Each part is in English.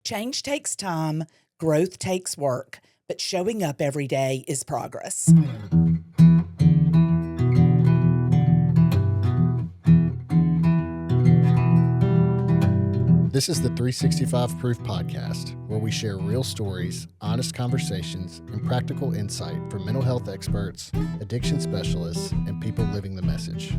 Change takes time, growth takes work, but showing up every day is progress. This is the 365 Proof Podcast, where we share real stories, honest conversations, and practical insight from mental health experts, addiction specialists, and people living the message.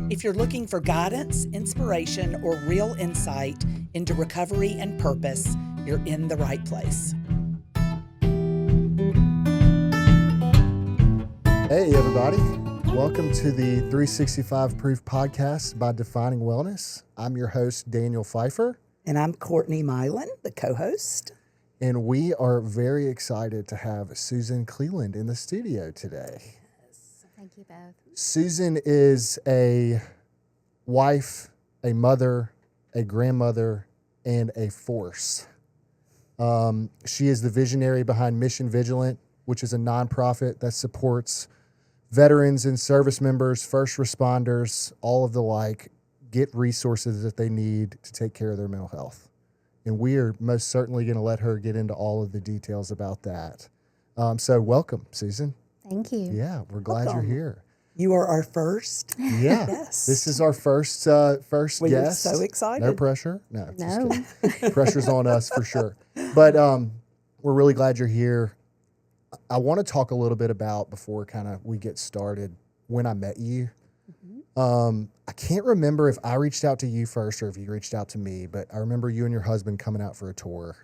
If you're looking for guidance, inspiration, or real insight into recovery and purpose, you're in the right place. Hey, everybody. Welcome to the 365 Proof Podcast by Defining Wellness. I'm your host, Daniel Phyfer. And I'm Courtney Milan, the co-host. And we are very excited to have Susan Cleland in the studio today. Yes. Thank you both. Susan is a wife, a mother, a grandmother, and a force. She is the visionary behind Mission Vigilant, which is a nonprofit that supports veterans and service members, first responders, all of the like, get resources that they need to take care of their mental health. And we are most certainly going to let her get into all of the details about that. So welcome, Susan. Thank you. Yeah, we're glad you're here. You are our first. Yeah. Yes. This is our first guest. We're so excited. No pressure. No. Just No. kidding. Pressure's on us for sure. But we're really glad you're here. I want to talk a little bit about, before kind of we get started, when I met you. I can't remember if I reached out to you first or if you reached out to me, but I remember you and your husband coming out for a tour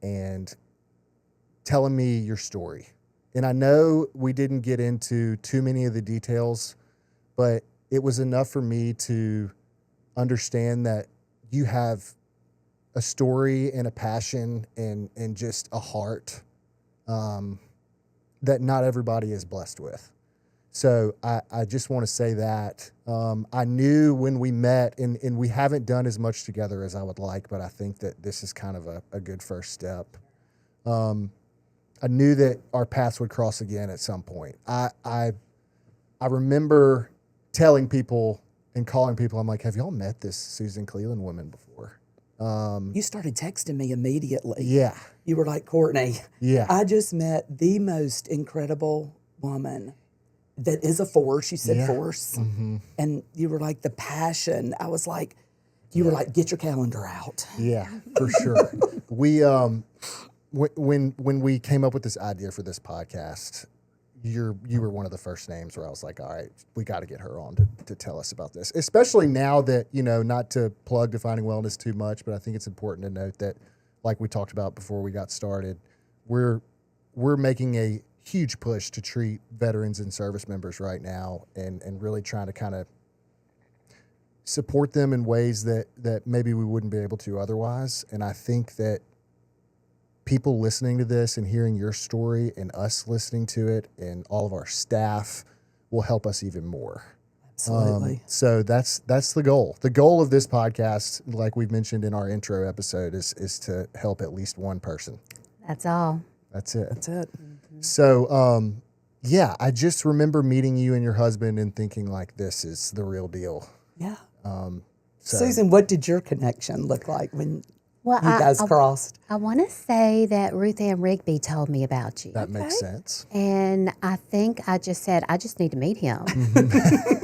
and telling me your story. And I know we didn't get into too many of the details, but it was enough for me to understand that you have a story and a passion and just a heart that not everybody is blessed with. So I just want to say that I knew when we met, and we haven't done as much together as I would like, but I think that this is kind of a good first step. I knew that our paths would cross again at some point. I remember telling people and calling people, I'm like, have y'all met this Susan Cleland woman before? You started texting me immediately. Yeah. You were like, Courtney, Yeah. I just met the most incredible woman that is a force. You said force. Mm-hmm. And you were like, the passion. I was like, you were like, get your calendar out. Yeah, for sure. We when we came up with this idea for this podcast, you were one of the first names where I was like, all right, we got to get her on to tell us about this. Especially now that, not to plug Defining Wellness too much, but I think it's important to note that, like we talked about before we got started, we're making a huge push to treat veterans and service members right now, and really trying to kind of support them in ways that maybe we wouldn't be able to otherwise. And I think that people listening to this and hearing your story and us listening to it and all of our staff will help us even more. Absolutely. So that's the goal. The goal of this podcast, like we've mentioned in our intro episode, is to help at least one person. That's all. That's it. That's it. So, I just remember meeting you and your husband and thinking like, this is the real deal. Yeah. So, Susan, what did your connection look like when Well, you guys crossed? I want to say that Ruth Ann Rigby told me about you. that makes sense. And I think I just said, I just need to meet him.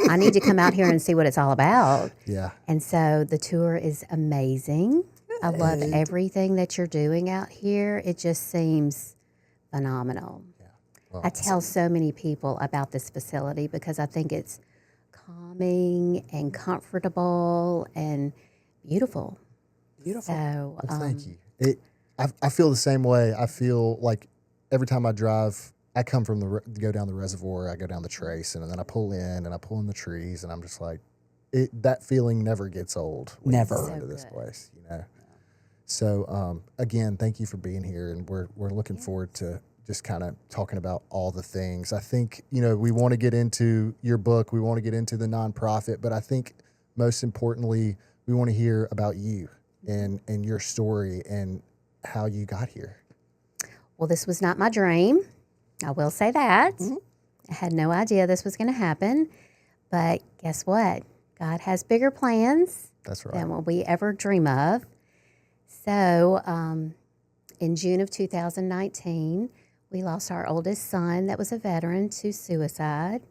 I need to come out here and see what it's all about. Yeah. And so the tour is amazing. I love everything that you're doing out here. It just seems phenomenal. Well, I tell so many people about this facility because I think it's calming and comfortable and beautiful. Beautiful. So, Well, thank you. I feel the same way. I feel like every time I drive, I come from go down the reservoir, I go down the trace, and then I pull in and I pull in the trees, and I'm just like, that feeling never gets old. When Never. You go into this place, So again, thank you for being here, and we're looking forward to just kind of talking about all the things. I think we want to get into your book, we want to get into the nonprofit, but I think most importantly, we want to hear about you and your story and how you got here. well, this was not my dream. I will say that. I had no idea this was going to happen. But guess what? God has bigger plans That's right. than what we ever dream of. So in June of 2019, we lost our oldest son that was a veteran to suicide,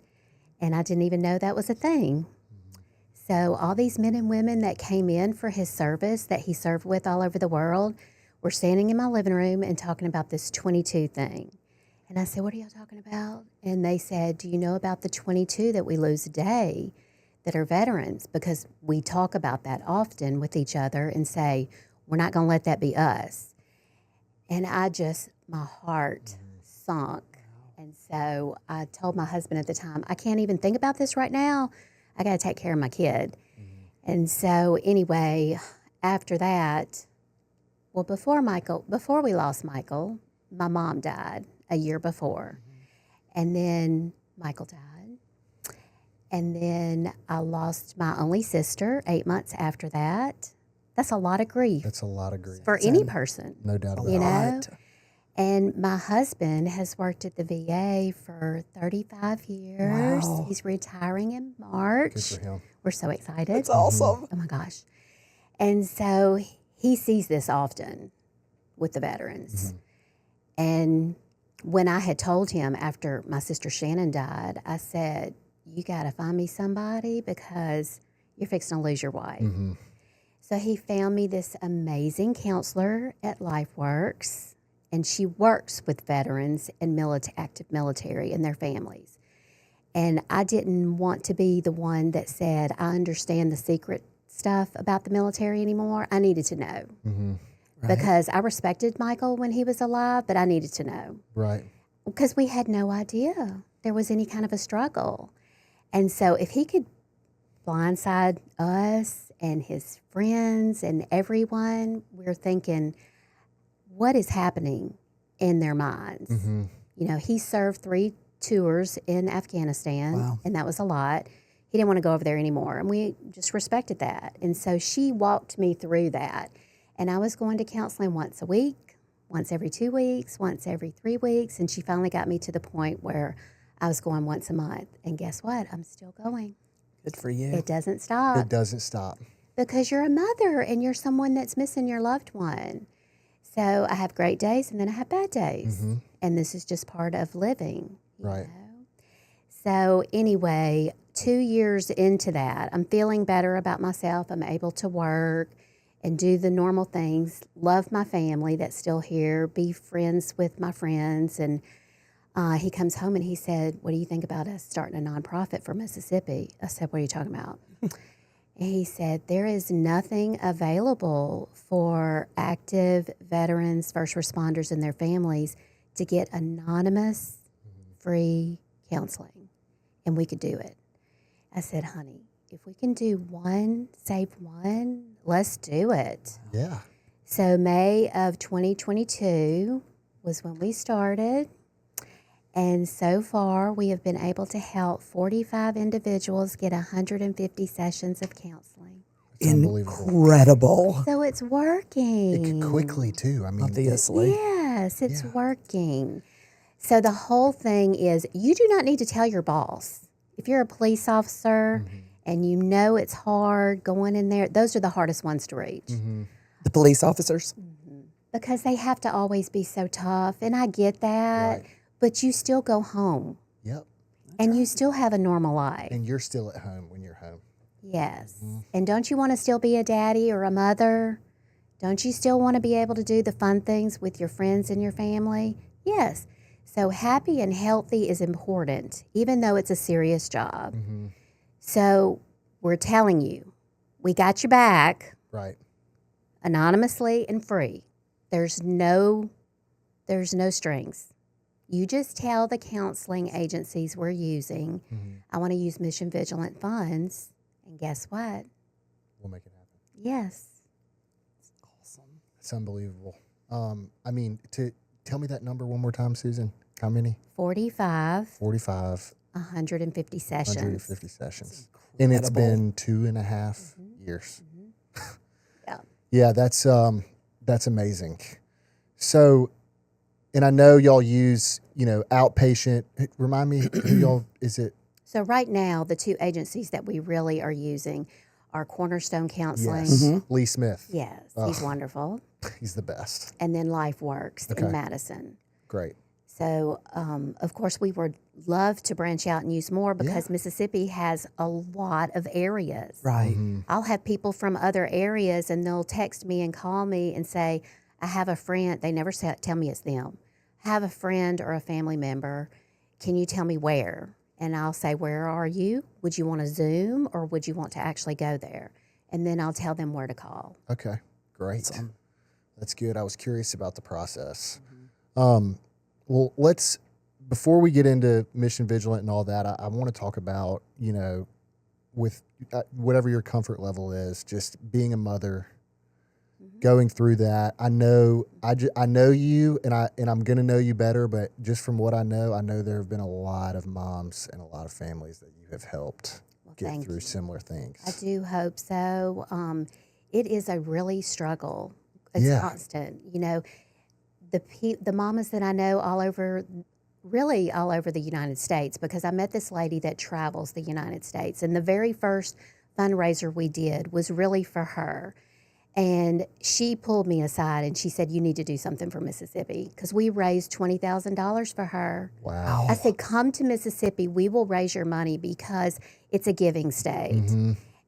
and I didn't even know that was a thing. So all these men and women that came in for his service that he served with all over the world were standing in my living room and talking about this 22 thing. And I said, what are y'all talking about? And they said, do you know about the 22 that we lose a day that are veterans? Because we talk about that often with each other and say, we're not going to let that be us. And my heart sunk. And so I told my husband at the time, I can't even think about this right now. I got to take care of my kid. And so anyway, after that, well, before we lost Michael, my mom died a year before. And then Michael died. And then I lost my only sister 8 months after that. That's a lot of grief. That's a lot of grief. For any person. No doubt about it. You know? And my husband has worked at the VA for 35 years. Wow. He's retiring in March. Good for him. We're so excited. That's awesome. Oh my gosh. And so he sees this often with the veterans. And when I had told him after my sister Shannon died, I said, you got to find me somebody because you're fixing to lose your wife. So he found me this amazing counselor at LifeWorks, and she works with veterans and active military and their families. And I didn't want to be the one that said, I understand the secret stuff about the military anymore. I needed to know. Because I respected Michael when he was alive, but I needed to know. Right. Because we had no idea there was any kind of a struggle. And so if he could blindside us and his friends and everyone, we're thinking, what is happening in their minds? You know, he served 3 tours in Afghanistan, Wow. and that was a lot. He didn't want to go over there anymore, and we just respected that. And so she walked me through that. And I was going to counseling once a week, once every 2 weeks, once every 3 weeks, and she finally got me to the point where I was going once a month. And guess what? I'm still going. Good for you. It doesn't stop. It doesn't stop. Because you're a mother and you're someone that's missing your loved one. So I have great days and then I have bad days. And this is just part of living. you Right. know? So anyway, 2 years into that, I'm feeling better about myself. I'm able to work and do the normal things, love my family that's still here, be friends with my friends. And he comes home and he said, what do you think about us starting a nonprofit for Mississippi? I said, what are you talking about? And he said, there is nothing available for active veterans, first responders, and their families to get anonymous, free counseling. And we could do it. I said, honey, if we can do one, save one, let's do it. Yeah. So May of 2022 was when we started. And so far, we have been able to help 45 individuals get 150 sessions of counseling. It's unbelievable. Incredible. So it's working. Quickly, too. I mean, Obviously. Yes, it's Yeah. working. So the whole thing is you do not need to tell your boss. If you're a police officer and you know it's hard going in there, those are the hardest ones to reach. The police officers. Because they have to always be so tough. And I get that. Right. But you still go home Yep. and you still have a normal life. And you're still at home when you're home. Yes. And don't you want to still be a daddy or a mother? Don't you still want to be able to do the fun things with your friends and your family? Yes. So happy and healthy is important, even though it's a serious job. So we're telling you, we got your back Right. anonymously and free. There's no strings. You just tell the counseling agencies we're using, I want to use Mission Vigilant funds, and guess what? We'll make it happen. Yes. Awesome. It's unbelievable. I mean, to tell me that number one more time, Susan. How many? 45, 45, 150 sessions. 150 sessions. And it's been 2.5 years. Yeah. Yeah, that's amazing. So, and I know y'all use, outpatient. Remind me, who y'all, is it? So right now, the 2 agencies that we really are using our Cornerstone Counseling. Yes. Lee Smith. Yes, Ugh. he's wonderful. He's the best. And then Life Works Okay. in Madison. Great. So, of course, we would love to branch out and use more because Mississippi has a lot of areas. Right. I'll have people from other areas, and they'll text me and call me and say, I have a friend. They never tell me it's them. I have a friend or a family member. Can you tell me where? And I'll say, where are you? Would you want to Zoom or would you want to actually go there? And then I'll tell them where to call. Okay. Great. Awesome. That's good. I was curious about the process. Well, before we get into Mission Vigilant and all that, I want to talk about, with whatever your comfort level is, just being a mother, going through that. I know you, and I'm going to know you better, but just from what I know there have been a lot of moms and a lot of families that you have helped get through similar things. I do hope so. It is a really struggle. It's constant. The mamas that I know all over the United States, because I met this lady that travels the United States, and the very first fundraiser we did was really for her. And she pulled me aside and she said, you need to do something for Mississippi, because we raised $20,000 for her. Wow. I said, come to Mississippi. We will raise your money because it's a giving state.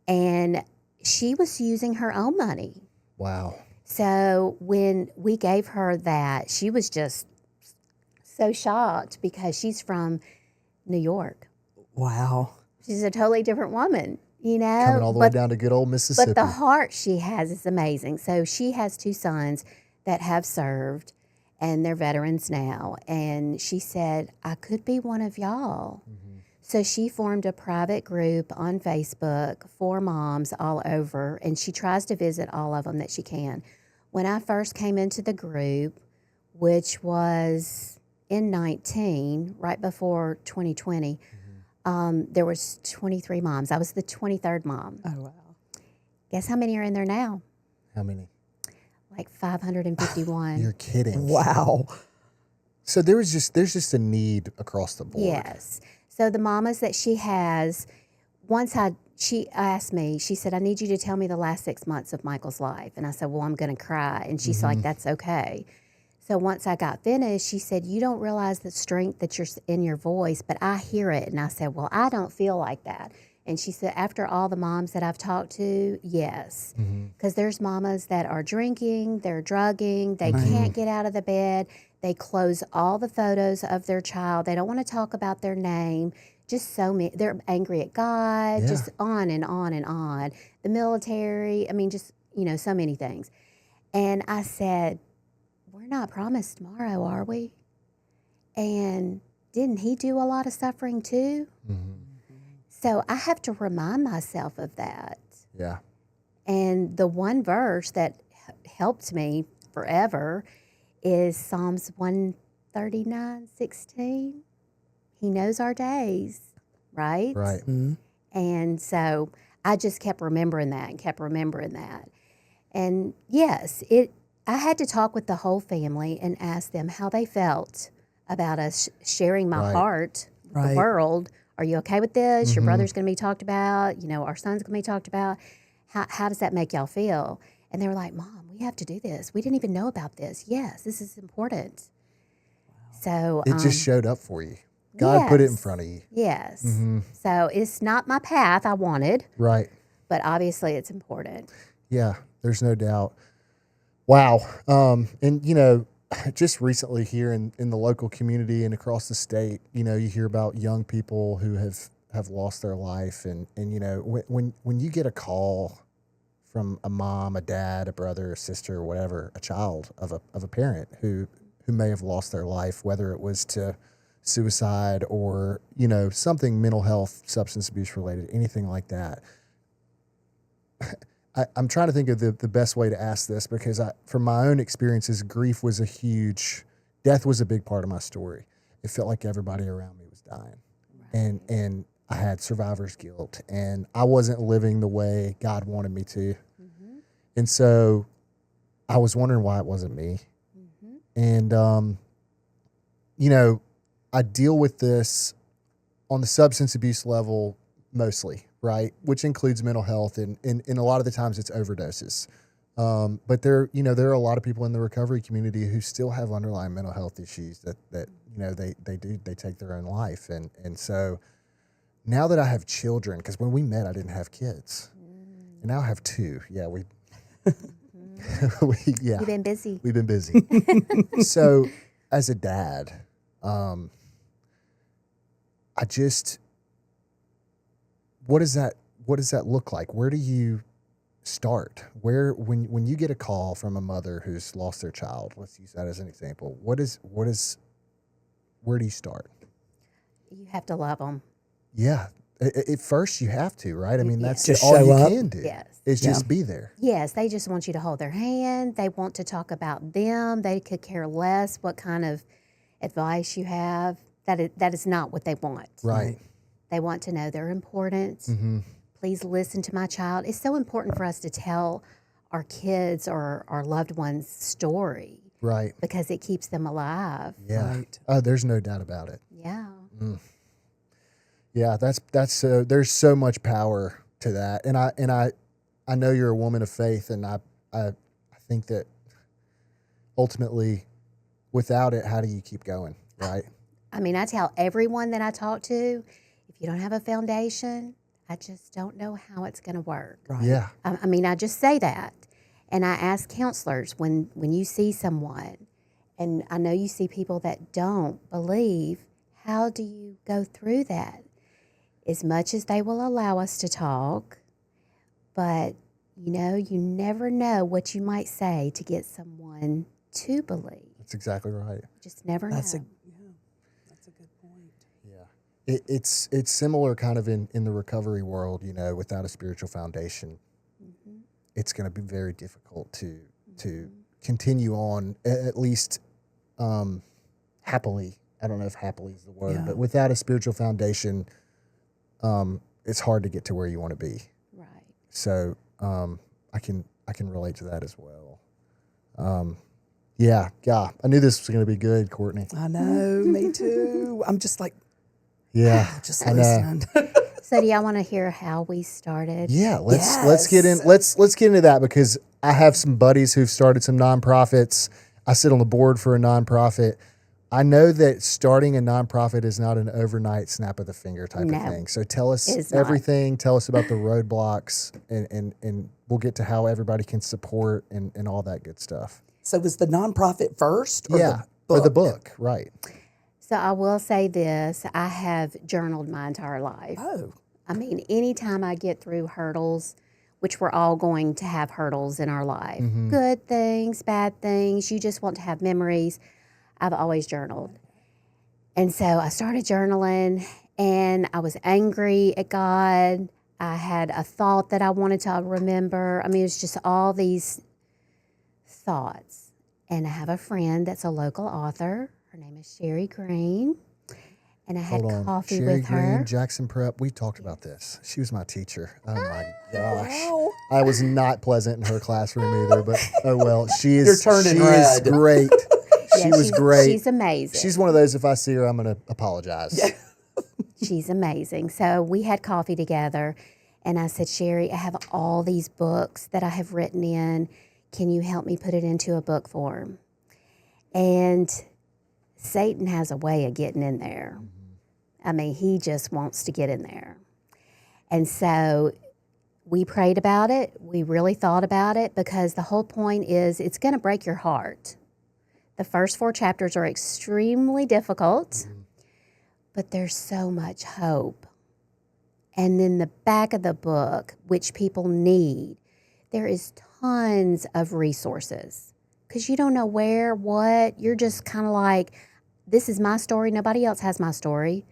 And she was using her own money. Wow. So when we gave her that, she was just so shocked because she's from New York. Wow. She's a totally different woman, Coming all the way down to good old Mississippi. But the heart she has is amazing. So she has 2 sons that have served, and they're veterans now. And she said, I could be one of y'all. So she formed a private group on Facebook for moms all over, and she tries to visit all of them that she can. When I first came into the group, which was in 19, right before 2020, there was 23 moms. I was the 23rd mom. Oh, wow. Guess how many are in there now? How many? Like 551. You're kidding. Wow. So there's just a need across the board. Yes. So the mamas that she has, she asked me, she said, I need you to tell me the last 6 months of Michael's life. And I said, well, I'm going to cry. And she's like, that's okay. So once I got finished, she said, you don't realize the strength that you're in your voice, but I hear it. And I said, well, I don't feel like that. And she said, after all the moms that I've talked to, yes. Because there's mamas that are drinking, they're drugging, they can't get out of the bed. They close all the photos of their child. They don't want to talk about their name. Just so many. They're angry at God, just on and on and on. The military, I mean, just, so many things. And I said, we're not promised tomorrow, are we? And didn't he do a lot of suffering too? So I have to remind myself of that. Yeah. And the one verse that helped me forever is Psalms 139:16. He knows our days, right? Right. And so I just kept remembering that. And yes, I had to talk with the whole family and ask them how they felt about us sharing my heart with the world. Are you okay with this? Your brother's going to be talked about. Our son's going to be talked about. How does that make y'all feel? And they were like, Mom, we have to do this. We didn't even know about this. Yes, this is important. So it just showed up for you. God put it in front of you. Yes. So it's not my path I wanted. Right. But obviously it's important. Yeah, there's no doubt. Wow. And, just recently here in the local community and across the state, you hear about young people who have lost their life. And when you get a call from a mom, a dad, a brother, a sister, or whatever, a child of a parent who may have lost their life, whether it was to suicide or, something mental health, substance abuse related, anything like that. I'm trying to think of the best way to ask this because from my own experiences, death was a big part of my story. It felt like everybody around me was dying. Right. And I had survivor's guilt and I wasn't living the way God wanted me to. And so I was wondering why it wasn't me. And, I deal with this on the substance abuse level mostly right? Which includes mental health, and a lot of the times it's overdoses. But there are a lot of people in the recovery community who still have underlying mental health issues that they take their own life. And so now that I have children, because when we met, I didn't have kids. And now I have two. Yeah, You've been busy. We've been busy. So as a dad, what does that look like? Where do you start? When you get a call from a mother who's lost their child, let's use that as an example. Where do you start? You have to love them. Yeah. At first you have to, right? I mean, that's Just all show you up. can do. Yes. Is just be there. Yes, they just want you to hold their hand. They want to talk about them. They could care less what kind of advice you have. That is not what they want. Right. They want to know they're important. Mm-hmm. Please listen to my child. It's so important for us to tell our kids or our loved ones' story. Right. Because it keeps them alive. Yeah. Right. Oh, there's no doubt about it. Yeah. Yeah, that's there's so much power to that. And I know you're a woman of faith, and I think that ultimately without it, how do you keep going, right? I mean, I tell everyone that I talk to, if you don't have a foundation, I just don't know how it's going to work. Right. Yeah. I mean, I just say that. And I ask counselors when you see someone, and I know you see people that don't believe, how do you go through that? As much as they will allow us to talk, but you never know what you might say to get someone to believe. That's exactly right. You just never know. That's a good point. Yeah. It's similar kind of in the recovery world, without a spiritual foundation. Mm-hmm. It's going to be very difficult to continue on, at least happily. I don't know if happily is the word, but without a spiritual foundation, it's hard to get to where you want to be. Right. So I can relate to that as well. Yeah, I knew this was going to be good, Courtney. I know, me too. I'm just like, Yeah, just I know. listening. So do y'all want to hear how we started? Yeah, let's get into that, because I have some buddies who've started some nonprofits. I sit on the board for a nonprofit. I know that starting a nonprofit is not an overnight snap of the finger type of thing. So tell us everything. Tell us about the roadblocks, and we'll get to how everybody can support and all that good stuff. So was the nonprofit first? Or Yeah, or the book, right. So I will say this, I have journaled my entire life. Oh. I mean, anytime I get through hurdles, which we're all going to have hurdles in our life, good things, bad things, you just want to have memories, I've always journaled. And so I started journaling, and I was angry at God. I had a thought that I wanted to remember. I mean, it was just all these thoughts. And I have a friend that's a local author. Her name is Sherry Green. And I had coffee Sherry with her. Green, Jackson Prep. We talked about this. She was my teacher. Oh my gosh. Wow. I was not pleasant in her classroom either, but oh well. She is You're turning red. Is great. She was great. She's amazing. She's one of those, if I see her, I'm going to apologize. She's amazing. So we had coffee together, and I said, Sherry, I have all these books that I have written in. Can you help me put it into a book form? And Satan has a way of getting in there. I mean, he just wants to get in there. And so we prayed about it. We really thought about it, because the whole point is it's going to break your heart. The first 4 chapters are extremely difficult, but there's so much hope. And then the back of the book, which people need, there is tons of resources, because you don't know where, what. You're just kind of like, this is my story. Nobody else has my story.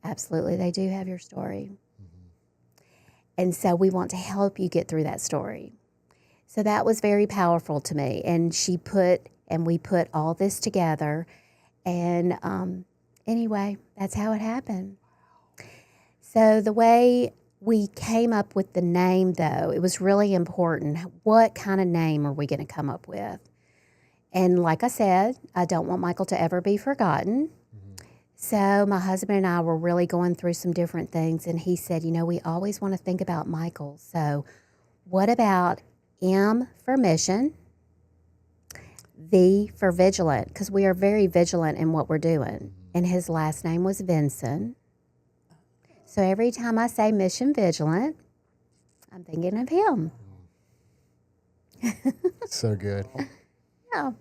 Absolutely, they do have your story. And so we want to help you get through that story. So that was very powerful to me. And we put all this together. And anyway, that's how it happened. So the way we came up with the name, though, it was really important. What kind of name are we going to come up with? And like I said, I don't want Michael to ever be forgotten. So my husband and I were really going through some different things, and he said, we always want to think about Michael. So what about M for mission, V for vigilant, because we are very vigilant in what we're doing. And his last name was Vinson. So every time I say Mission Vigilant, I'm thinking of him. So good. Yeah.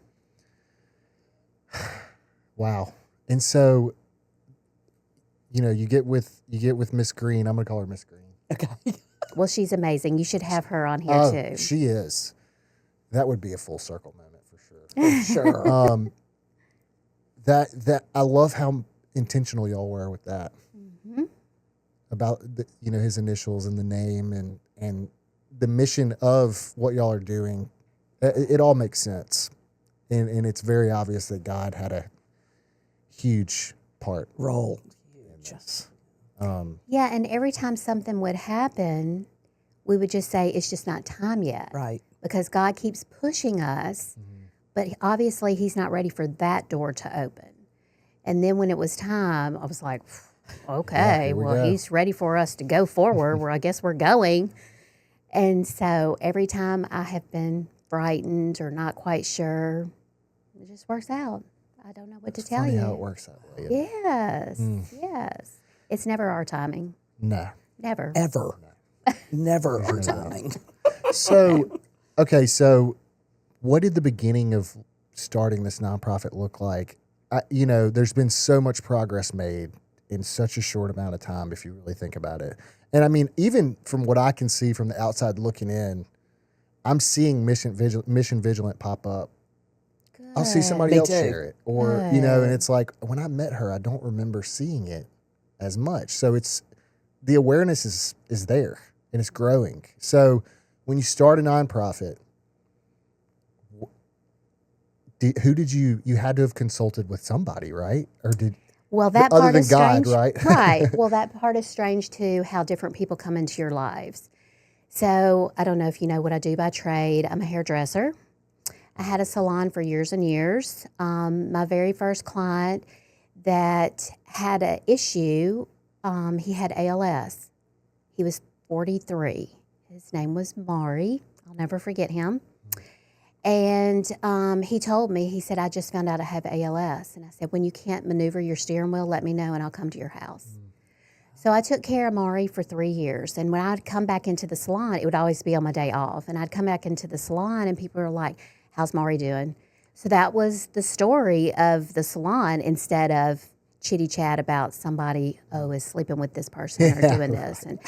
Wow. And so, you get with Miss Green. I'm gonna call her Miss Green. Okay. Well, she's amazing. You should have her on here too. She is. That would be a full circle moment for sure. For sure. That I love how intentional y'all were with that. Mm-hmm. About his initials and the name and the mission of what y'all are doing. It all makes sense, and it's very obvious that God had a huge Role. in this. Yeah, and every time something would happen, we would just say, it's just not time yet. Right. Because God keeps pushing us, but obviously he's not ready for that door to open. And then when it was time, I was like, okay, here we well, go. he's ready for us to go forward where I guess we're going. And so every time I have been frightened or not quite sure, it just works out. I don't know what to tell Funny you. how it works that way. Yes, yes. It's never our timing. No. Never. Ever. Never our timing. So, okay, so what did the beginning of starting this nonprofit look like? There's been so much progress made in such a short amount of time, if you really think about it. And I mean, even from what I can see from the outside looking in, I'm seeing Mission Vigilant pop up. I'll see somebody Me else too. share it. Or, and Good. it's like, when I met her, I don't remember seeing it as much. So the awareness is there and it's growing. So when you start a nonprofit, who did you had to have consulted with somebody, right? Or Well, that other part than is God, strange. right? Right. Well, that part is strange too, how different people come into your lives. So I don't know if you know what I do by trade. I'm a hairdresser. I had a salon for years and years. My very first client that had an issue, he had ALS. He was 43. His name was Maury. I'll never forget him. And he told me, he said, I just found out I have ALS. And I said, when you can't maneuver your steering wheel, let me know and I'll come to your house. So I took care of Maury for 3 years. And when I'd come back into the salon, it would always be on my day off. And I'd come back into the salon and people were like, how's Maury doing? So that was the story of the salon instead of chitty chat about somebody, is sleeping with this person or doing this. And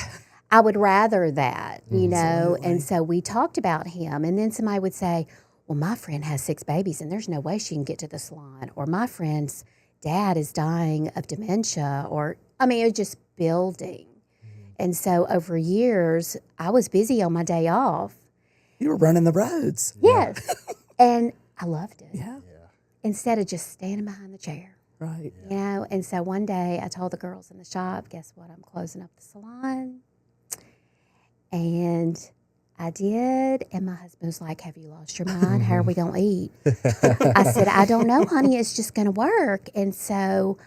I would rather that, And so we talked about him. And then somebody would say, well, my friend has 6 babies and there's no way she can get to the salon. Or my friend's dad is dying of dementia. It was just building. And so over years, I was busy on my day off. You were running the roads. Yes. And I loved it. Yeah. Instead of just standing behind the chair. Right. And so one day I told the girls in the shop, guess what? I'm closing up the salon. And I did. And my husband was like, have you lost your mind? How are we going to eat? I said, I don't know, honey. It's just going to work. And so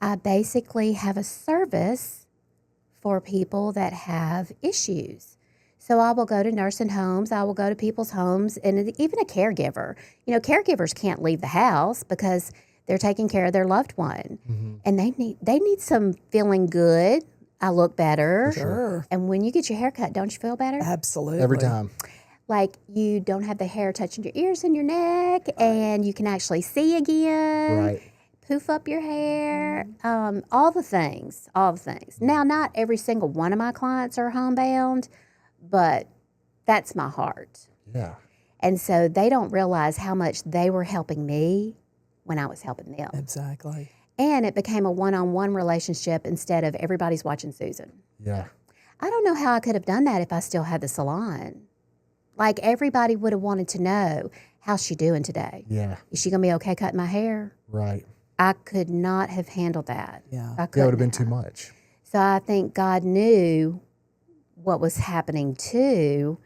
I basically have a service for people that have issues. So I will go to nursing homes, I will go to people's homes, and even a caregiver. Caregivers can't leave the house because they're taking care of their loved one. Mm-hmm. And they need some feeling good. I look better. Sure. And when you get your hair cut, don't you feel better? Absolutely. Every time. Like you don't have the hair touching your ears and your neck, and you can actually see again. Right. Poof up your hair, all the things. Now, not every single one of my clients are homebound, but that's my heart. Yeah. And so they don't realize how much they were helping me when I was helping them. Exactly. And it became a one-on-one relationship instead of everybody's watching Susan. Yeah. I don't know how I could have done that if I still had the salon. Like everybody would have wanted to know, how's she doing today? Yeah. Is she going to be okay cutting my hair? Right. I could not have handled that. Yeah. I That would have been couldn't too have. much. So I think God knew what was happening too.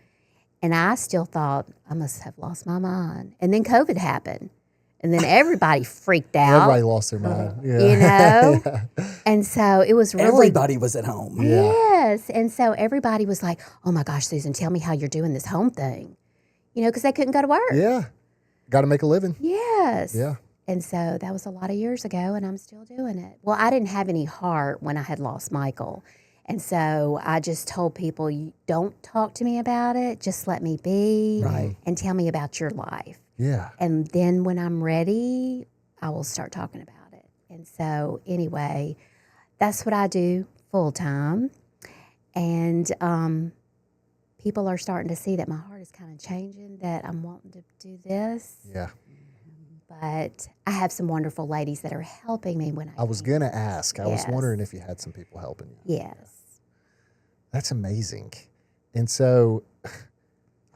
And I still thought, I must have lost my mind. And then COVID happened. And then everybody freaked out. Everybody lost their mind. Yeah. You know? And so it was really. Everybody was at home. Yeah. Yes. And so everybody was like, oh my gosh, Susan, tell me how you're doing this home thing. You know, because they couldn't go to work. Yeah. Got to make a living. Yes. Yeah. And so that was a lot of years ago, and I'm still doing it. Well, I didn't have any heart when I had lost Michael. And so I just told people, you don't talk to me about it. Just let me be and tell me about your life. Yeah. And then when I'm ready, I will start talking about it. And so anyway, that's what I do full time. And people are starting to see that my heart is kind of changing, that I'm wanting to do this. Yeah. But I have some wonderful ladies that are helping me when I was going to ask. I was Yes. wondering if you had some people helping you. Yes. That's amazing. And so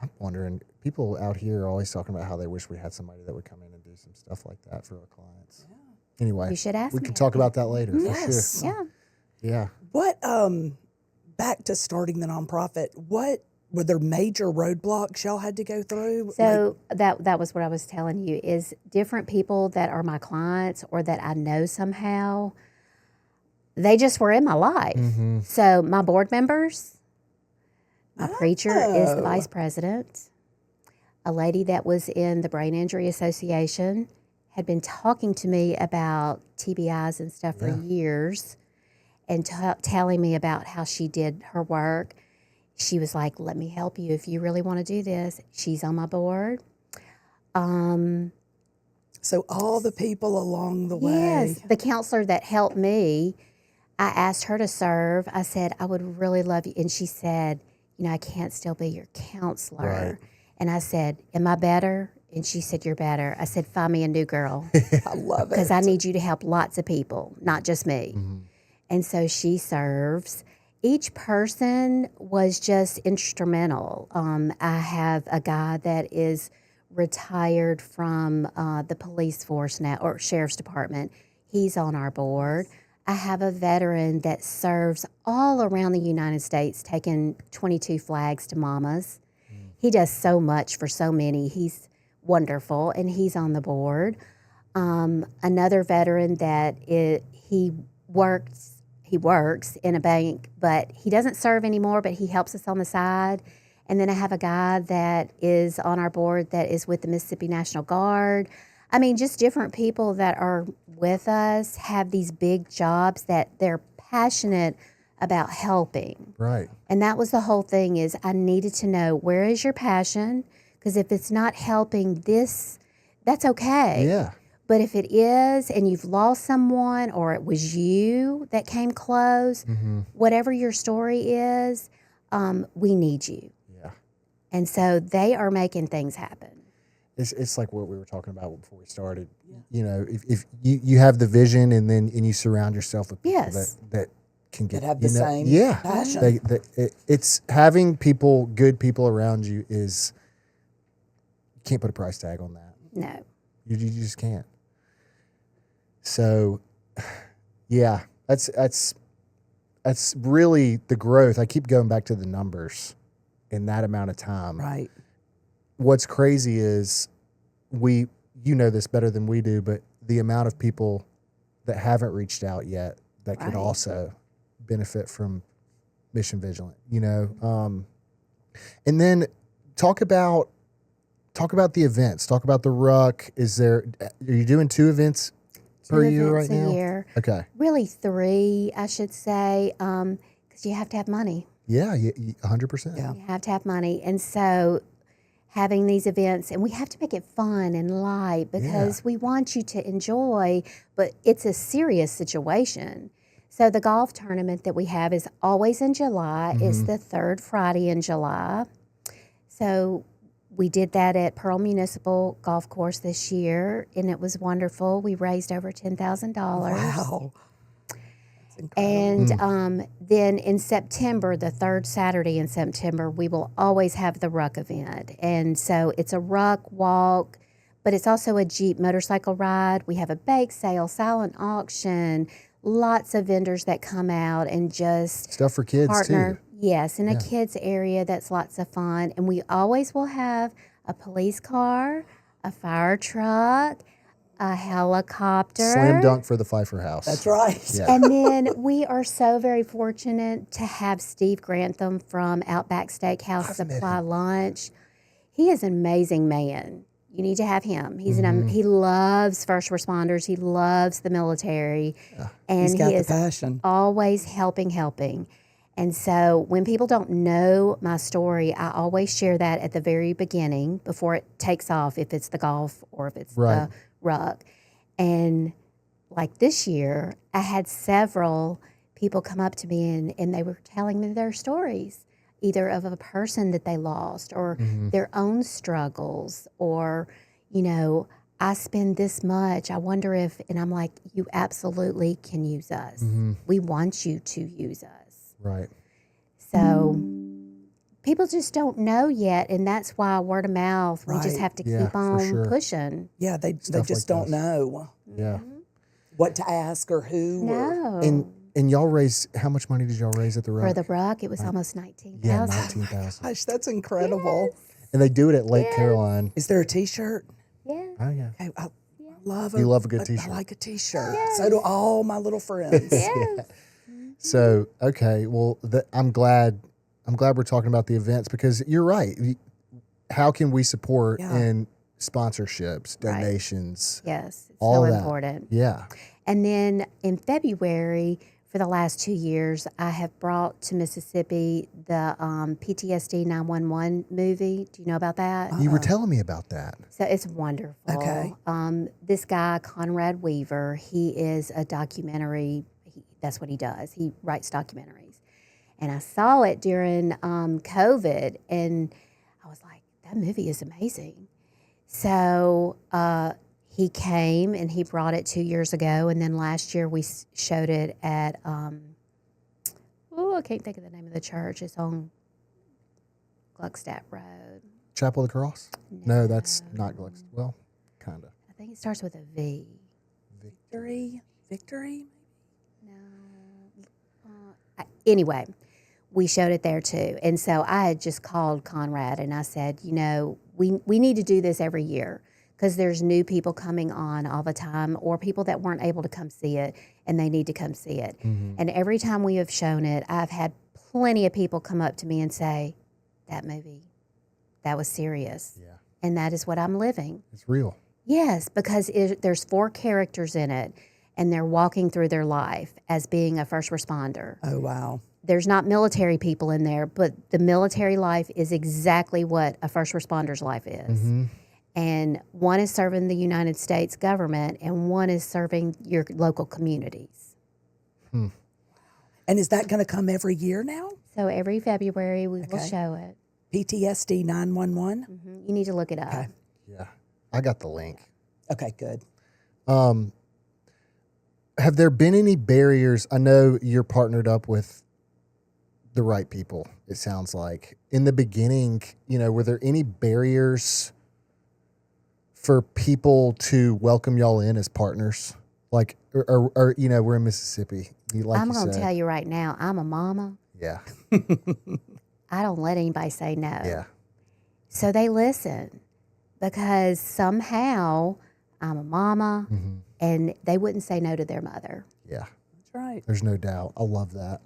I'm wondering, people out here are always talking about how they wish we had somebody that would come in and do some stuff like that for our clients. Yeah. Anyway, You should ask we me. can talk about that later for Yes. sure. Yeah. Yeah. What, back to starting the nonprofit, what were there major roadblocks y'all had to go through? So that was what I was telling you, is different people that are my clients or that I know somehow, they just were in my life. Mm-hmm. So my board members, my preacher is the vice president. A lady that was in the Brain Injury Association had been talking to me about TBIs and stuff for years and telling me about how she did her work. She was like, let me help you if you really want to do this. She's on my board. So all the people along the way. Yes, the counselor that helped me, I asked her to serve. I said, I would really love you. And she said, you know, I can't still be your counselor. Right. And I said, am I better? And she said, you're better. I said, find me a new girl. I love it. Because I need you to help lots of people, not just me. Mm-hmm. And so she serves. Each person was just instrumental. I have a guy that is retired from the police force now, or sheriff's department. He's on our board. I have a veteran that serves all around the United States, taking 22 flags to mamas. He does so much for so many. He's wonderful, and he's on the board. Another veteran that he works in a bank, but he doesn't serve anymore, but he helps us on the side. And then I have a guy that is on our board that is with the Mississippi National Guard. I mean, just different people that are with us have these big jobs that they're passionate about helping. Right. And that was the whole thing, is I needed to know, where is your passion? Because if it's not helping this, that's okay. Yeah. But if it is, and you've lost someone, or it was you that came close, whatever your story is, we need you. Yeah. And so they are making things happen. It's like what we were talking about before we started. Yeah. You know, if you have the vision, and you surround yourself with people that can get, that have the same passion. It's having people, good people around you, is, you can't put a price tag on that. No. You just can't. So, yeah, that's really the growth. I keep going back to the numbers in that amount of time. Right. What's crazy is you know this better than we do, but the amount of people that haven't reached out yet that could also benefit from Mission Vigilant, you know. And then talk about the events. Talk about the ruck. Are you doing 2 events per year right now? A year. Okay. Really 3, I should say, because you have to have money. Yeah, 100%. Yeah. You have to have money. And so having these events, and we have to make it fun and light, because we want you to enjoy, but it's a serious situation. So the golf tournament that we have is always in July. It's the 3rd Friday in July. So we did that at Pearl Municipal Golf Course this year, and it was wonderful. We raised over $10,000. Wow. That's incredible. And then in September, the 3rd Saturday in September, we will always have the ruck event. And so it's a ruck walk, but it's also a Jeep motorcycle ride. We have a bake sale, silent auction, lots of vendors that come out and just Stuff for kids partner. too. Yes, in a kids area, that's lots of fun. And we always will have a police car, a fire truck, a helicopter. Slam dunk for the Phyfer house. That's right. Yeah. And then we are so very fortunate to have Steve Grantham from Outback Steakhouse I've met supply him. lunch. He is an amazing man. You need to have him. He's Mm-hmm. he loves first responders. He loves the military, and He's got he the is passion. always helping. And so when people don't know my story, I always share that at the very beginning before it takes off, if it's the golf or if it's Right. the ruck. And like this year, I had several people come up to me and they were telling me their stories, either of a person that they lost or their own struggles, or, you know, I spend this much. I wonder if, and I'm like, you absolutely can use us. We want you to use us. Right. So people just don't know yet, and that's why word of mouth, we just Right. have to Yeah, keep for on sure. pushing. Yeah, they Stuff just like don't this. know Yeah. what to ask or who. Or, No. And y'all raised, how much money did y'all raise at the For Ruck? the ruck, it was almost 19,000. Yeah, 19,000. gosh, that's incredible. And they do it at Lake Caroline. Is there a T-shirt? Yeah. Oh, yeah. Okay, I love You love a good T-shirt. I like a T-shirt. So do all my little friends. Yes. So, okay, well, I'm glad we're talking about the events, because you're right. How can we support Yeah. in sponsorships, Right. donations, Yes. It's all so that? important. Yeah. And then in February, for the last 2 years, I have brought to Mississippi the PTSD 911 movie. Do you know about that? You were telling me about that. So it's wonderful. Okay. This guy, Conrad Weaver, he is a documentary. That's what he does. He writes documentaries. And I saw it during COVID, and I was like, that movie is amazing. So he came and he brought it 2 years ago, and then last year we showed it at, I can't think of the name of the church. It's on Gluckstadt Road. Chapel of the Cross? No, that's not Gluck's. Well, kind of. I think it starts with a V. Victory. Anyway, we showed it there too. And so I had just called Conrad and I said, you know, we need to do this every year, because there's new people coming on all the time, or people that weren't able to come see it and they need to come see it. And every time we have shown it, I've had plenty of people come up to me and say, that movie, that was serious. Yeah. And that is what I'm living. It's real. Yes, because there's 4 characters in it, and they're walking through their life as being a first responder. Oh, wow. There's not military people in there, but the military life is exactly what a first responder's life is. And one is serving the United States government, and one is serving your local communities. And is that going to come every year now? So every February we will Okay. show it. PTSD 911? You need to look it up. Okay. Yeah. I got the link. Okay, good. Have there been any barriers? I know you're partnered up with the right people, it sounds like. In the beginning, you know, were there any barriers for people to welcome y'all in as partners? Like, or you know, we're in Mississippi. Like I'm you going to said. tell you right now, I'm a mama. Yeah. I don't let anybody say no. Yeah. So they listen, because somehow I'm a mama, and they wouldn't say no to their mother. Yeah. That's right. There's no doubt. I love that.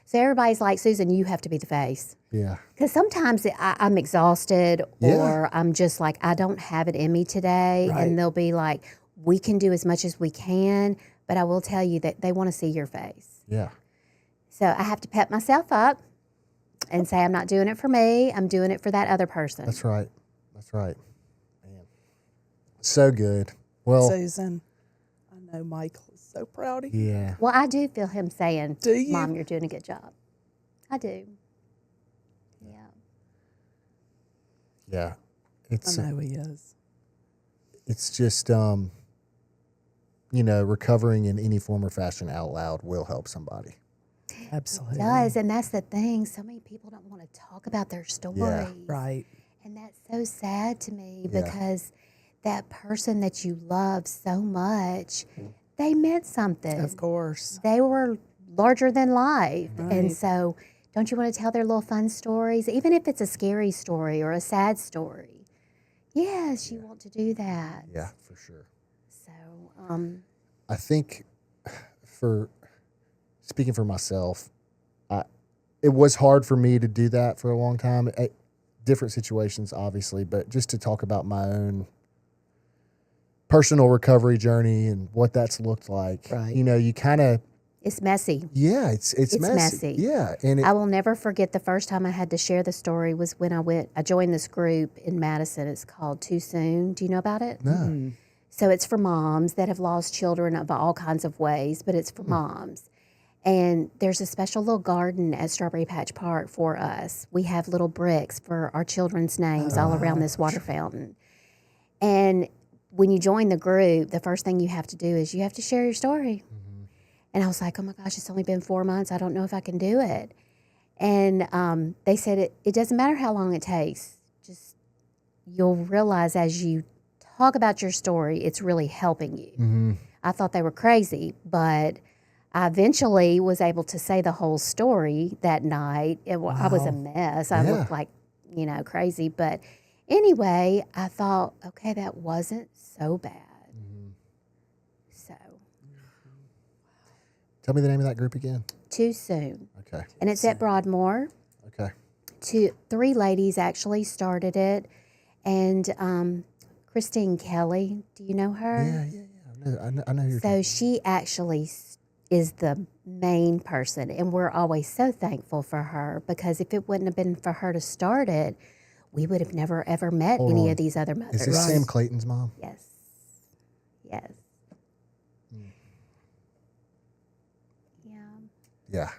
So everybody's like, Susan, you have to be the face. Yeah. Because sometimes I'm exhausted, Yeah. or I'm just like, I don't have it in me today. Right. And they'll be like, we can do as much as we can, but I will tell you that they want to see your face. Yeah. So I have to pep myself up and say, I'm not doing it for me. I'm doing it for that other person. That's right. That's right. Man. So good. Well, Susan, I know Michael is so proud of you. yeah. Well, I do feel him saying, Do you? Mom, you're doing a good job. I do. Yeah. Yeah. I It's know he is. it's just you know, recovering in any form or fashion out loud will help somebody. Absolutely. Does, and that's the thing. So many people don't want to talk about their stories. Right. And that's so sad to me, Yeah. because that person that you love so much, they meant something. Of course. They were larger than life. Right. And so don't you want to tell their little fun stories, even if it's a scary story or a sad story? Yes, you want to do that. Yeah, for sure. So, I think for speaking for myself, it was hard for me to do that for a long time. Different situations, obviously, but just to talk about my own personal recovery journey and what that's looked like. Right. You know, you kind of, it's messy. yeah, it's messy. Yeah. And I will never forget the first time I had to share the story was when I joined this group in Madison. It's called Too Soon. Do you know about it? no. Mm-hmm. So it's for moms that have lost children of all kinds of ways, but it's for moms. And there's a special little garden at Strawberry Patch Park for us. We have little bricks for our children's names all around this water fountain. And when you join the group, the first thing you have to do is you have to share your story. Mm-hmm. And I was like, oh my gosh, it's only been 4 months. I don't know if I can do it. And they said it doesn't matter how long it takes. Just you'll realize as you talk about your story, it's really helping you. Mm-hmm. I thought they were crazy, but I eventually was able to say the whole story that night. I was a mess. I looked like, crazy. But anyway, I thought, okay, that wasn't so bad. Mm-hmm. So. Tell me the name of that group again. Too Soon. Okay. And it's at Broadmoor. Okay. 3 ladies actually started it. And Christine Kelly, do you know her? Yeah. I know who you're So talking she actually is the main person, and we're always so thankful for her because if it wouldn't have been for her to start it, we would have never ever met Hold any on. of these other mothers. Is this Sam Clayton's mom? Yes. Yes. Yeah. Yeah.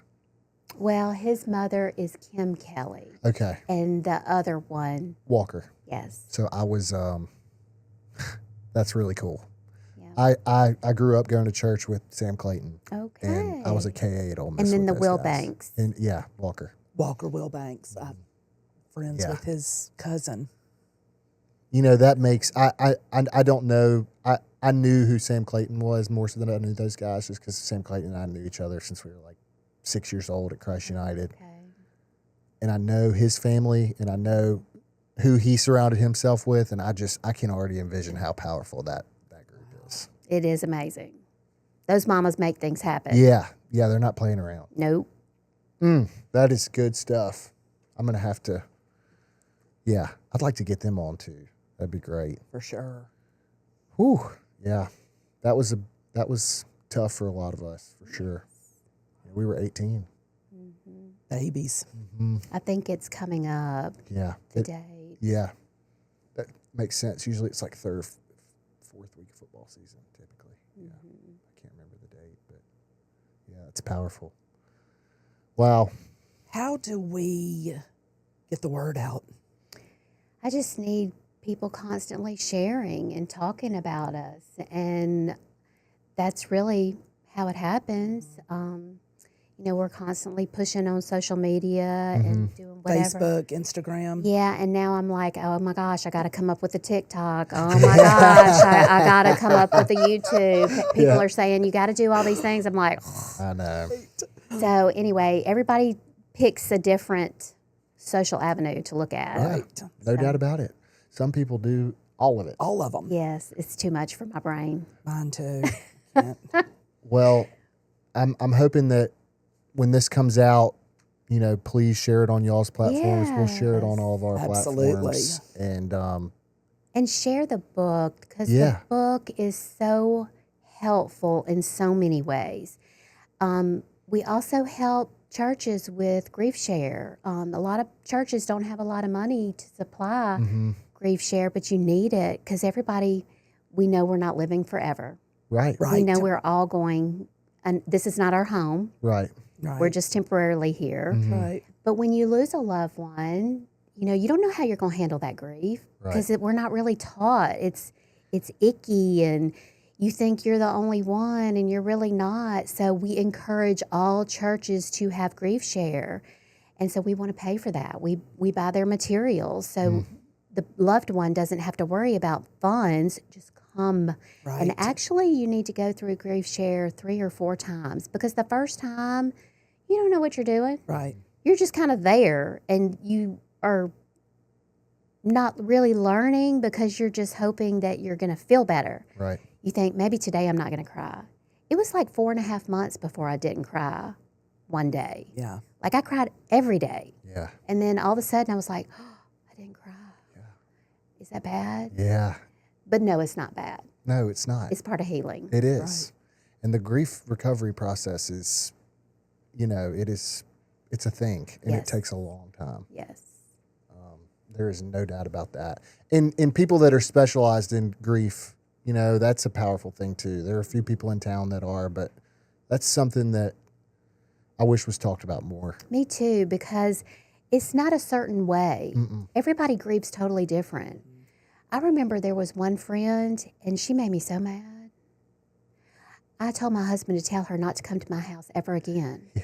Well, his mother is Kim Kelly, Okay. and the other one, Walker. yes. So I was, that's really cool. Yeah. I grew up going to church with Sam Clayton. Okay. And I was a KA at Ole Miss. And then with the those Will guys. Banks. And yeah, Walker. Walker Wilbanks. I'm friends Yeah. with his cousin. You know, that makes, I don't know. I knew who Sam Clayton was more so than I knew those guys just because Sam Clayton and I knew each other since we were like 6 years old at Christ United. Okay. And I know his family and I know who he surrounded himself with. And I can already envision how powerful that group is. It is amazing. Those mamas make things happen. Yeah. Yeah. They're not playing around. Nope. That is good stuff. I'm going to have to, yeah, I'd like to get them on too. That'd be great. For sure. Whew. Yeah. That was tough for a lot of us, for sure. We were 18. Babies. I think it's coming up Yeah. today. Yeah. That makes sense. Usually it's like third, fourth week of football season, typically. Yeah. I can't remember the date, but yeah, it's powerful. Wow. How do we get the word out? I just need people constantly sharing and talking about us. And that's really how it happens. We're constantly pushing on social media and doing whatever. Facebook, Instagram. Yeah, and now I'm like, oh my gosh, I got to come up with a TikTok. Oh my gosh, I got to come up with a YouTube. People are saying you got to do all these things. I'm like, I know. So anyway, everybody picks a different social avenue to look at. Right. No doubt about it. Some people do all of it. All of them. Yes, it's too much for my brain. Mine too. Can't. Well, I'm hoping that when this comes out, please share it on y'all's platforms. We'll share it on all of our Absolutely. platforms. And share the book because Yeah. the book is so helpful in so many ways. We also help churches with Grief Share. A lot of churches don't have a lot of money to supply Grief Share, but you need it because we know we're not living forever. Right. We know we're all going, and this is not our home. Right. Right. We're just temporarily here. Right. But when you lose a loved one, you don't know how you're going to handle that grief because we're not really taught. It's icky and you think you're the only one and you're really not. So we encourage all churches to have Grief Share. And so we want to pay for that. We buy their materials. So the loved one doesn't have to worry about funds, just come. Right. And actually you need to go through Grief Share 3 or 4 times because the first time you don't know what you're doing. Right. You're just kind of there and you are not really learning because you're just hoping that you're going to feel better. Right. You think, maybe today I'm not going to cry. It was like 4.5 months before I didn't cry one day. Yeah. Like I cried every day. Yeah. And then all of a sudden I was like, oh, I didn't cry. Yeah. Is that bad? Yeah. But no, it's not bad. No, it's not. It's part of healing. It is. Right. And the grief recovery process is, it's a thing, and Yes. it takes a long time. Yes. There is no doubt about that. In people that are specialized in grief, that's a powerful thing too. There are a few people in town that are, but that's something that I wish was talked about more. Me too, because it's not a certain way. Mm-mm. Everybody grieves totally different. I remember there was one friend, and she made me so mad. I told my husband to tell her not to come to my house ever again. Yeah.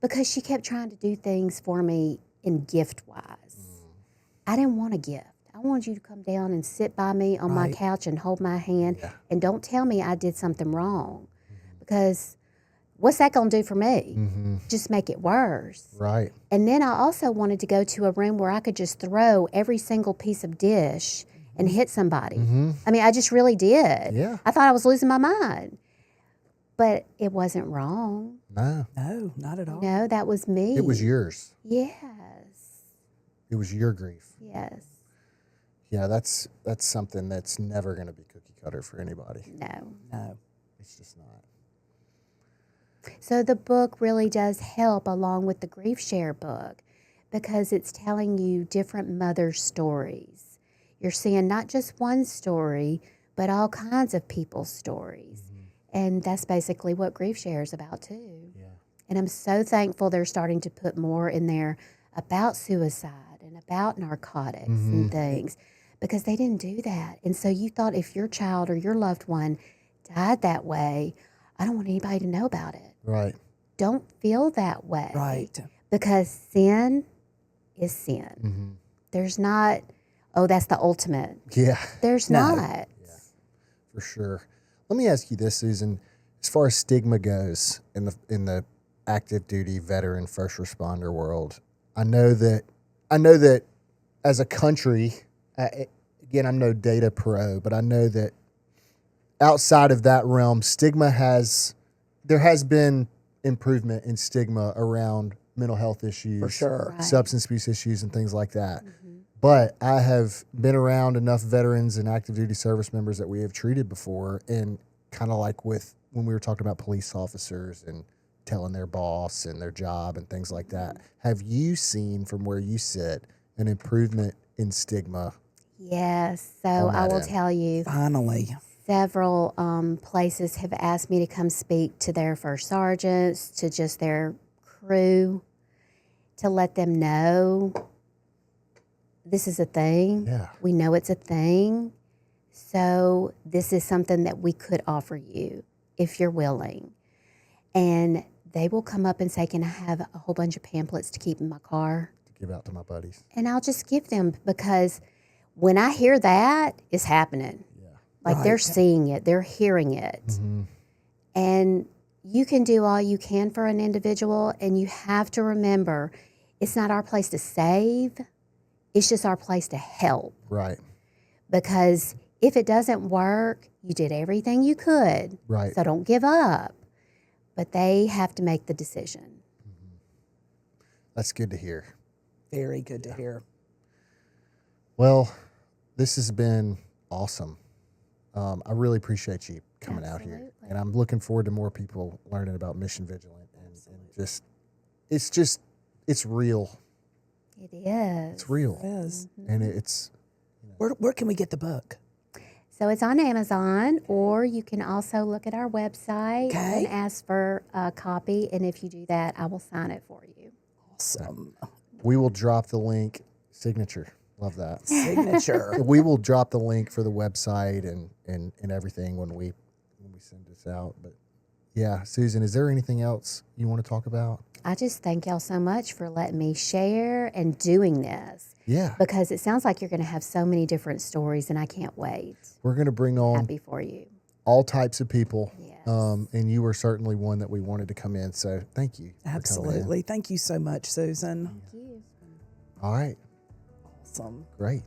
Because she kept trying to do things for me in gift-wise. I didn't want a gift. I wanted you to come down and sit by me on my Right. couch and hold my hand, Yeah. and don't tell me I did something wrong. Because what's that going to do for me? Mm-hmm. Just make it worse. Right. And then I also wanted to go to a room where I could just throw every single piece of dish and hit somebody. Mm-hmm. I mean, I just really did. Yeah. I thought I was losing my mind. But it wasn't wrong. No. No, not at all. No, that was me. It was yours. Yes. It was your grief. Yes. Yeah, that's something that's never going to be cookie cutter for anybody. No. No. It's just not. So the book really does help along with the Grief Share book because it's telling you different mother stories. You're seeing not just one story, but all kinds of people's stories. And that's basically what Grief Share is about too. Yeah. And I'm so thankful they're starting to put more in there about suicide and about narcotics and things because they didn't do that. And so you thought if your child or your loved one died that way, I don't want anybody to know about it. Right. Don't feel that way. Right. Because sin is sin. Mm-hmm. There's not, oh, that's the ultimate. Yeah, There's No. not. for sure. Let me ask you this, Susan. As far as stigma goes in the active duty veteran first responder world, I know that as a country, again, I'm no data pro, but I know that outside of that realm, there has been improvement in stigma around mental health issues, For sure. Right. substance abuse issues, and things like that. But I have been around enough veterans and active duty service members that we have treated before, and kind of like with when we were talking about police officers and telling their boss and their job and things like that. Have you seen from where you sit an improvement in stigma? Yes. So On I that will end. tell you, Finally. several places have asked me to come speak to their first sergeants, to just their crew, to let them know this is a thing. Yeah. We know it's a thing. So this is something that we could offer you if you're willing. And they will come up and say, can I have a whole bunch of pamphlets to keep in my car? To give out to my buddies. And I'll just give them because when I hear that, it's happening. Yeah. Like they're Right. seeing it, they're hearing it. Mm-hmm. And you can do all you can for an individual, and you have to remember it's not our place to save, it's just our place to help. Right. Because if it doesn't work, you did everything you could. Right. So don't give up. But they have to make the decision. That's good to hear. Very good to hear. Well, this has been awesome. I really appreciate you coming out here. Absolutely. And I'm looking forward to more people learning about Mission Vigilant. And it's real. It is. It's real. Yes. And it's, Where can we get the book? So it's on Amazon, or you can also look at our website Okay. and ask for a copy. And if you do that, I will sign it for you. Awesome. we will drop the link, signature. Love that. Signature. We will drop the link for the website and everything when we send this out. But yeah, Susan, is there anything else you want to talk about? I just thank y'all so much for letting me share and doing this, Yeah, because it sounds like you're going to have so many different stories, and I can't wait. we're going to bring on Happy for you. all types of people. Yes. And you were certainly one that we wanted to come in. So thank you. for coming in. Absolutely. Thank you so much, Susan. Thank you. All right. Awesome. Great.